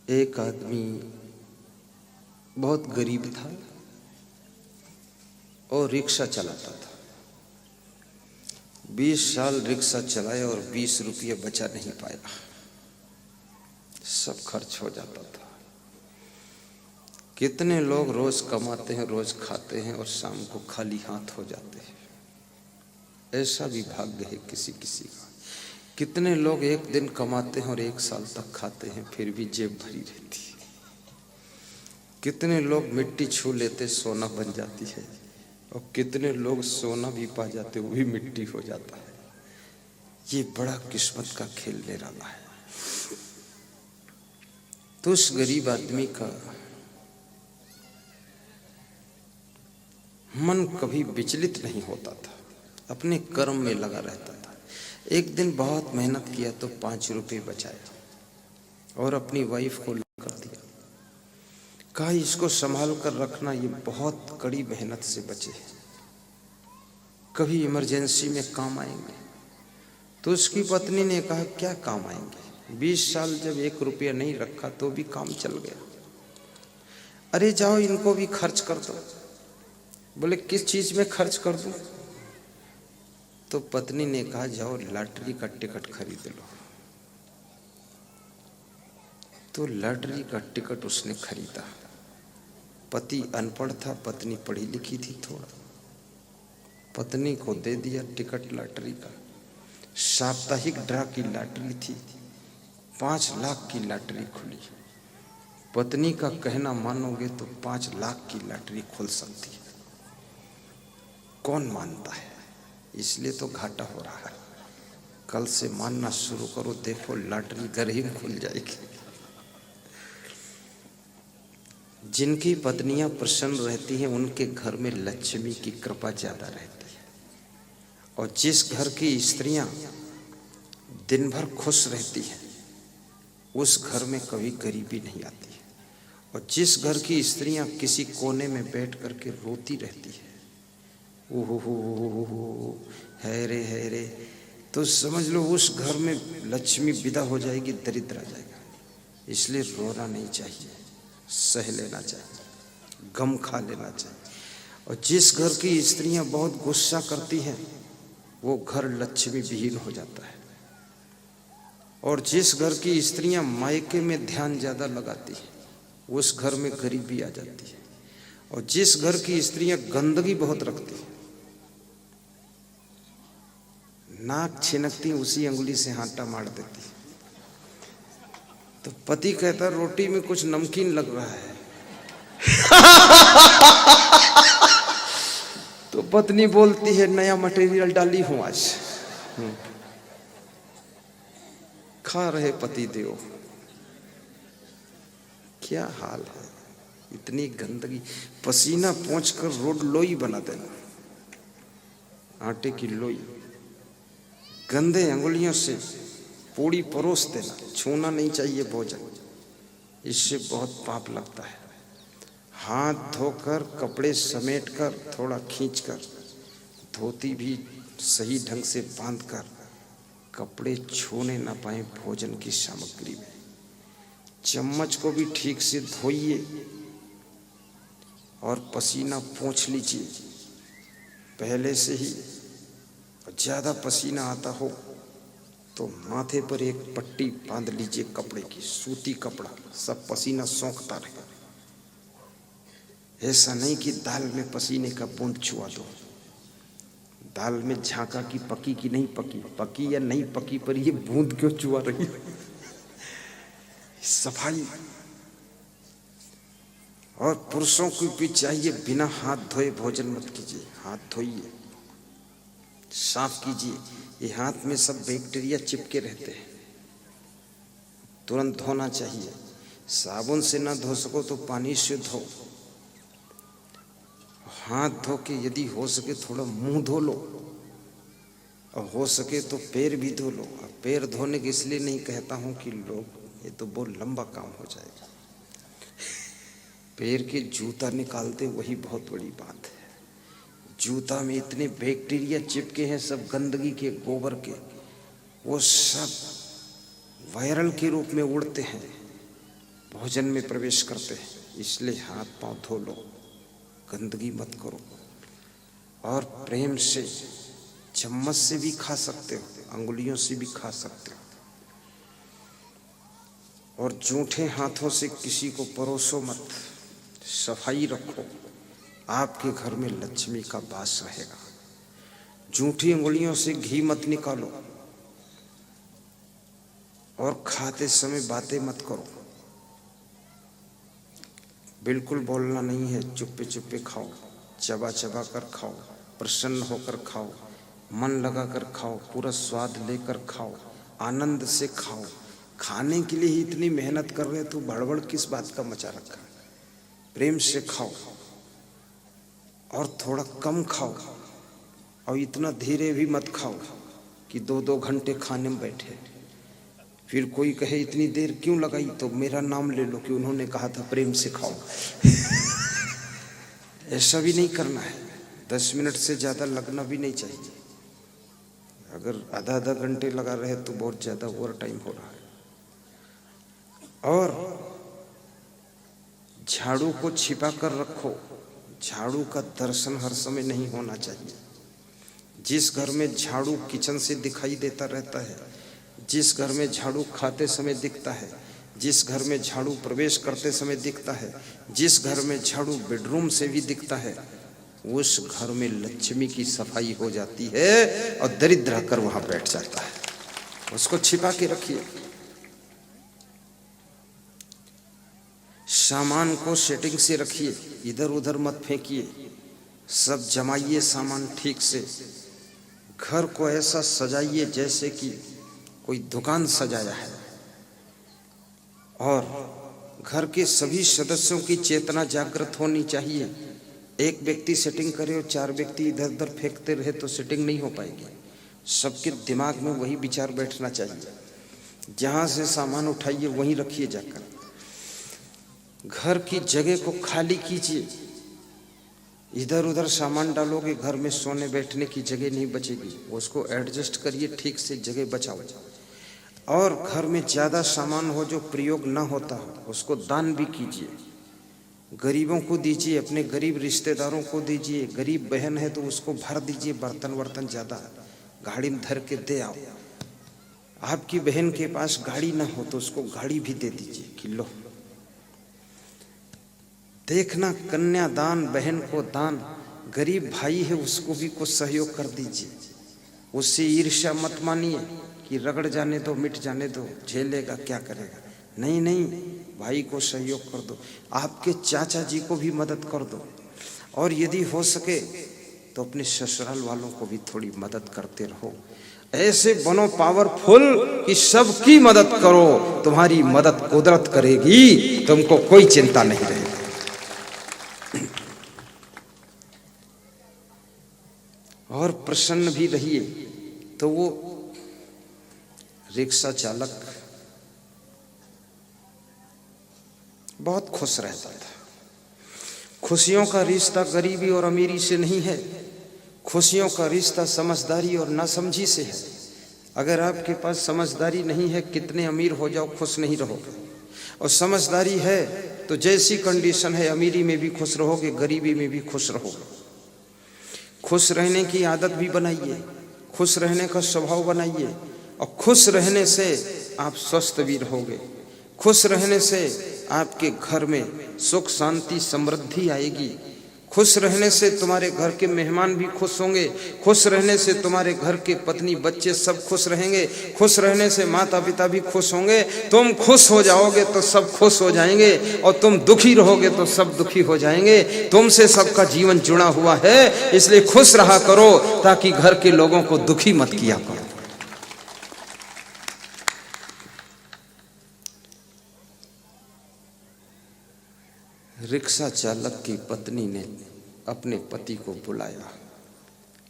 एक आदमी बहुत गरीब था और रिक्शा चलाता था। 20 साल रिक्शा चलाया और 20 रुपये बचा नहीं पाया, सब खर्च हो जाता था। कितने लोग रोज कमाते हैं, रोज खाते हैं और शाम को खाली हाथ हो जाते हैं। ऐसा भी भाग्य है किसी किसी का। कितने लोग एक दिन कमाते हैं और 1 साल तक खाते हैं, फिर भी जेब भरी रहती है। कितने लोग मिट्टी छू लेते, सोना बन जाती है, और कितने लोग सोना भी पा जाते, वो भी मिट्टी हो जाता है। ये बड़ा किस्मत का खेल निराला है। तो उस गरीब आदमी का मन कभी विचलित नहीं होता था, अपने कर्म में लगा रहता था। एक दिन बहुत मेहनत किया तो 5 रुपये बचाया और अपनी वाइफ को ला कर दिया। कहा इसको संभाल कर रखना, ये बहुत कड़ी मेहनत से बचे, कभी इमरजेंसी में काम आएंगे। तो उसकी पत्नी ने कहा क्या काम आएंगे, 20 साल जब 1 रुपया नहीं रखा तो भी काम चल गया। अरे जाओ इनको भी खर्च कर दो। बोले किस चीज में खर्च कर दूं? तो पत्नी ने कहा जाओ लॉटरी का टिकट खरीद लो। तो लॉटरी का टिकट उसने खरीदा। पति अनपढ़ था, पत्नी पढ़ी लिखी थी थोड़ा। पत्नी को दे दिया टिकट लॉटरी का। साप्ताहिक ड्रा की लॉटरी थी, 5 लाख की लॉटरी खुली। पत्नी का कहना मानोगे तो 5 लाख की लॉटरी खुल सकती है। कौन मानता है? इसलिए तो घाटा हो रहा है। कल से मानना शुरू करो, देखो लॉटरी घर ही खुल जाएगी। जिनकी पत्नियां प्रसन्न रहती हैं उनके घर में लक्ष्मी की कृपा ज्यादा रहती है। और जिस घर की स्त्रियां दिन भर खुश रहती हैं उस घर में कभी गरीबी नहीं आती है। और जिस घर की स्त्रियां किसी कोने में बैठ करके रोती रहती है, ओहो है रे, तो समझ लो उस घर में लक्ष्मी विदा हो जाएगी, दरिद्र आ जाएगा। इसलिए रोना नहीं चाहिए, सह लेना चाहिए, गम खा लेना चाहिए। और जिस घर की स्त्रियां बहुत गुस्सा करती हैं वो घर लक्ष्मी विहीन हो जाता है। और जिस घर की स्त्रियां मायके में ध्यान ज्यादा लगाती हैं उस घर में गरीबी आ जाती है। और जिस घर की स्त्रियां गंदगी बहुत रखती हैं, नाक छिनकती उसी अंगुली से आटा मार देती, तो पति कहता रोटी में कुछ नमकीन लग रहा है। तो पत्नी बोलती है नया मटेरियल डाली हूं आज। खा रहे पति देव, क्या हाल है। इतनी गंदगी, पसीना पोंछकर रोड लोई बना देना, आटे की लोई। गंदे अंगुलियों से पूड़ी परोस देना, छूना नहीं चाहिए भोजन, इससे बहुत पाप लगता है। हाथ धोकर, कपड़े समेटकर, थोड़ा खींचकर, धोती भी सही ढंग से बांधकर, कपड़े छूने ना पाए भोजन की सामग्री में। चम्मच को भी ठीक से धोइए और पसीना पोंछ लीजिए पहले से ही। ज्यादा पसीना आता हो तो माथे पर एक पट्टी बांध लीजिए कपड़े की, सूती कपड़ा, सब पसीना सोखता रहे। ऐसा नहीं कि दाल में पसीने का बूंद छुआ दो। दाल में झांका की पकी की नहीं पकी, पकी या नहीं पकी पर ये बूंद क्यों चुआ रही है। सफाई। और पुरुषों को भी चाहिए बिना हाथ धोए भोजन मत कीजिए, हाथ धोइए, साफ कीजिए। ये हाथ में सब बैक्टीरिया चिपके रहते हैं, तुरंत धोना चाहिए। साबुन से ना धो सको तो पानी से धो। हाथ धो के यदि हो सके थोड़ा मुंह धो लो, और हो सके तो पैर भी धो लो। पैर धोने के इसलिए नहीं कहता हूं कि लोग, ये तो बहुत लंबा काम हो जाएगा। पैर के जूता निकालते वही बहुत बड़ी बात है। जूता में इतने बैक्टीरिया चिपके हैं, सब गंदगी के, गोबर के, वो सब वायरल के रूप में उड़ते हैं। भोजन में प्रवेश करते हैं, इसलिए हाथ पांव धो लो, गंदगी मत करो। और प्रेम से चम्मच से भी खा सकते हो, अंगुलियों से भी खा सकते हो। और जूठे हाथों से किसी को परोसो मत, सफाई रखो, आपके घर में लक्ष्मी का वास रहेगा। जूठी अंगुलियों से घी मत निकालो और खाते समय बातें मत करो। बिल्कुल बोलना नहीं है, चुप्पे चुप्पे खाओ, चबा चबा कर खाओ, प्रसन्न होकर खाओ, मन लगा कर खाओ, पूरा स्वाद लेकर खाओ, आनंद से खाओ। खाने के लिए ही इतनी मेहनत कर रहे तो बड़बड़ किस बात का मचा रखा है। प्रेम से खाओ और थोड़ा कम खाओ, और इतना धीरे भी मत खाओ कि 2-2 घंटे खाने में बैठे। फिर कोई कहे इतनी देर क्यों लगाई, तो मेरा नाम ले लो कि उन्होंने कहा था प्रेम से खाओ। ऐसा भी नहीं करना है, 10 मिनट से ज़्यादा लगना भी नहीं चाहिए। अगर आधा घंटे लगा रहे तो बहुत ज़्यादा ओवर टाइम हो रहा है। और झाड़ू को छिपा कर रखो, झाड़ू का दर्शन हर समय नहीं होना चाहिए। जिस घर में झाड़ू किचन से दिखाई देता रहता है, जिस घर में झाड़ू खाते समय दिखता है, जिस घर में झाड़ू प्रवेश करते समय दिखता है, जिस घर में झाड़ू बेडरूम से भी दिखता है, उस घर में लक्ष्मी की सफाई हो जाती है और दरिद्र आकर वहां बैठ जाता है। उसको छिपा के रखिए। सामान को सेटिंग से रखिए, इधर उधर मत फेंकिए, सब जमाइए सामान ठीक से। घर को ऐसा सजाइए जैसे कि कोई दुकान सजाया है। और घर के सभी सदस्यों की चेतना जागृत होनी चाहिए। एक व्यक्ति सेटिंग करे और 4 व्यक्ति इधर उधर फेंकते रहे तो सेटिंग नहीं हो पाएगी। सबके दिमाग में वही विचार बैठना चाहिए। जहां से सामान उठाइए वहीं रखिए जाकर। घर की जगह को खाली कीजिए। इधर उधर सामान डालोगे, घर में सोने बैठने की जगह नहीं बचेगी। उसको एडजस्ट करिए, ठीक से जगह बचाओ। और घर में ज़्यादा सामान हो जो प्रयोग ना होता हो, उसको दान भी कीजिए। गरीबों को दीजिए, अपने गरीब रिश्तेदारों को दीजिए। गरीब बहन है तो उसको भर दीजिए, बर्तन वर्तन ज़्यादा गाड़ी में धर के दे आओ। आपकी बहन के पास गाड़ी ना हो तो उसको गाड़ी भी दे दीजिए कि लो। देखना, कन्यादान, बहन को दान, गरीब भाई है उसको भी कुछ सहयोग कर दीजिए। उससे ईर्ष्या मत मानिए कि रगड़ जाने दो, मिट जाने दो, झेलेगा क्या करेगा। नहीं नहीं, भाई को सहयोग कर दो। आपके चाचा जी को भी मदद कर दो। और यदि हो सके तो अपने ससुराल वालों को भी थोड़ी मदद करते रहो। ऐसे बनो पावरफुल कि सबकी मदद करो। तुम्हारी मदद कुदरत करेगी, तुमको कोई चिंता नहीं रहेगी। और प्रसन्न भी रहिए। तो वो रिक्शा चालक बहुत खुश रहता था। खुशियों का रिश्ता गरीबी और अमीरी से नहीं है, खुशियों का रिश्ता समझदारी और नासमझी से है। अगर आपके पास समझदारी नहीं है, कितने अमीर हो जाओ खुश नहीं रहोगे। और समझदारी है तो जैसी कंडीशन है, अमीरी में भी खुश रहोगे, गरीबी में भी खुश रहोगे। खुश रहने की आदत भी बनाइए, खुश रहने का स्वभाव बनाइए। और खुश रहने से आप स्वस्थ भी रहोगे। खुश रहने से आपके घर में सुख शांति समृद्धि आएगी। खुश रहने से तुम्हारे घर के मेहमान भी खुश होंगे। खुश रहने से तुम्हारे घर के पत्नी बच्चे सब खुश रहेंगे। खुश रहने से माता पिता भी खुश होंगे। तुम खुश हो जाओगे तो सब खुश हो जाएंगे, और तुम दुखी रहोगे तो सब दुखी हो जाएंगे। तुमसे सबका जीवन जुड़ा हुआ है, इसलिए खुश रहा करो ताकि घर के लोगों को दुखी मत किया करो। रिक्शा चालक की पत्नी ने अपने पति को बुलाया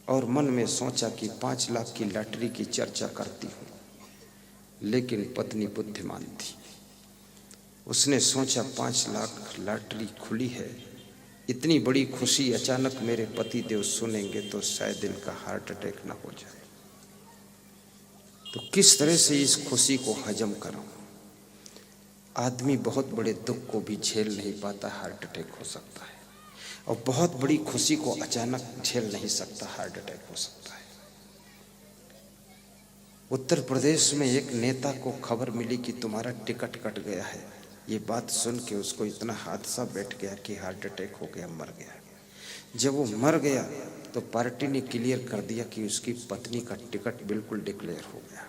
और मन में सोचा कि 5 लाख की लॉटरी की चर्चा करती हूँ। लेकिन पत्नी बुद्धिमान थी। उसने सोचा 5 लाख लॉटरी खुली है, इतनी बड़ी खुशी अचानक मेरे पति देव सुनेंगे तो शायद इनका हार्ट अटैक ना हो जाए। तो किस तरह से इस खुशी को हजम करूं। आदमी बहुत बड़े दुख को भी झेल नहीं पाता, हार्ट अटैक हो सकता है। और बहुत बड़ी खुशी को अचानक झेल नहीं सकता, हार्ट अटैक हो सकता है। उत्तर प्रदेश में एक नेता को खबर मिली कि तुम्हारा टिकट कट गया है। ये बात सुन के उसको इतना हादसा बैठ गया कि हार्ट अटैक हो गया, मर गया। जब वो मर गया तो पार्टी ने क्लियर कर दिया कि उसकी पत्नी का टिकट बिल्कुल डिक्लेयर हो गया।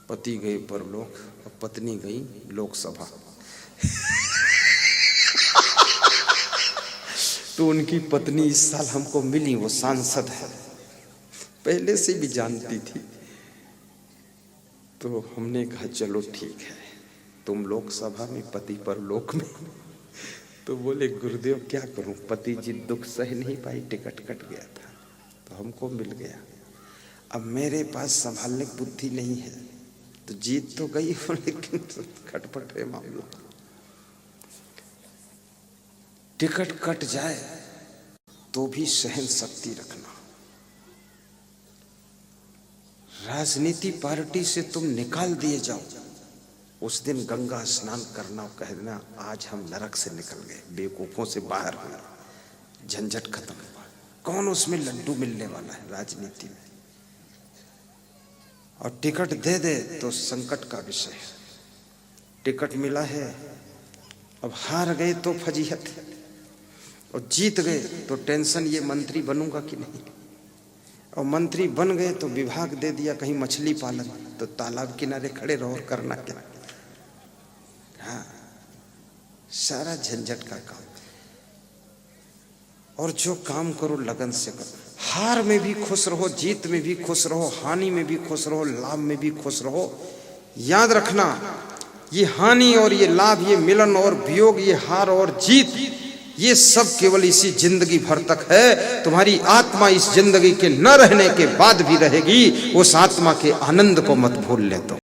पति गए परलोक और पत्नी गई लोकसभा। तो उनकी पत्नी इस साल हमको मिली, वो सांसद है, पहले से भी जानती थी। तो हमने कहा चलो ठीक है, तुम लोकसभा में, पति परलोक में। तो बोले गुरुदेव क्या करूं, पति जी दुख सह नहीं पाई, टिकट कट गया था तो हमको मिल गया। अब मेरे पास संभालने की बुद्धि नहीं है, तो जीत तो गई हो लेकिन खटपट है मामला। टिकट कट जाए तो भी सहन शक्ति रखना। राजनीति पार्टी से तुम निकाल दिए जाओ, उस दिन गंगा स्नान करना और कह देना आज हम नरक से निकल गए, बेवकूफों से बाहर हुए, झंझट खत्म। कौन उसमें लड्डू मिलने वाला है राजनीति में। और टिकट दे दे तो संकट का विषय है। टिकट मिला है, अब हार गए तो फजीहत है, और जीत गए तो टेंशन, ये मंत्री बनूंगा कि नहीं। और मंत्री बन गए तो विभाग दे दिया कहीं मछली पालन, तो तालाब किनारे खड़े रहो और करना क्या। हाँ, सारा झंझट का काम। और जो काम करो लगन से करो। हार में भी खुश रहो, जीत में भी खुश रहो, हानि में भी खुश रहो, लाभ में भी खुश रहो। याद रखना, ये हानि और ये लाभ, ये मिलन और वियोग, ये हार और जीत, ये सब केवल इसी जिंदगी भर तक है। तुम्हारी आत्मा इस जिंदगी के न रहने के बाद भी रहेगी। उस आत्मा के आनंद को मत भूल ले। तो